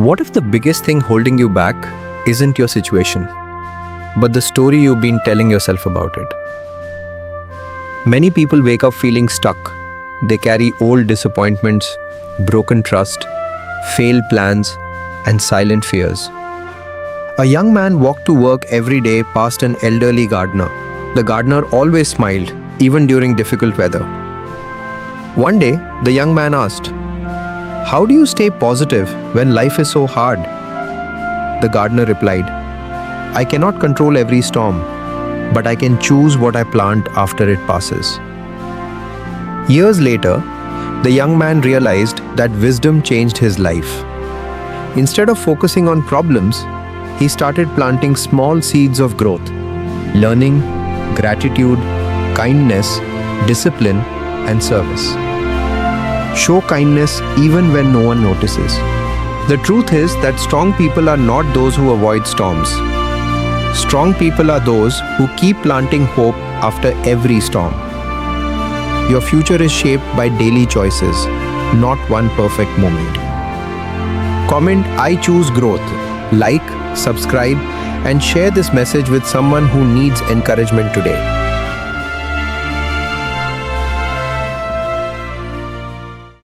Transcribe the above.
What if the biggest thing holding you back isn't your situation, but the story you've been telling yourself about it? Many people wake up feeling stuck. They carry old disappointments, broken trust, failed plans, and silent fears. A young man walked to work every day past an elderly gardener. The gardener always smiled, even during difficult weather. One day, the young man asked, "How do you stay positive when life is so hard?" The gardener replied, "I cannot control every storm, but I can choose what I plant after it passes." Years later, the young man realized that wisdom changed his life. Instead of focusing on problems, he started planting small seeds of growth, learning, gratitude, kindness, discipline, and service. Show kindness even when no one notices. The truth is that strong people are not those who avoid storms. Strong people are those who keep planting hope after every storm. Your future is shaped by daily choices, not one perfect moment. Comment "I choose growth," like, subscribe, and share this message with someone who needs encouragement today.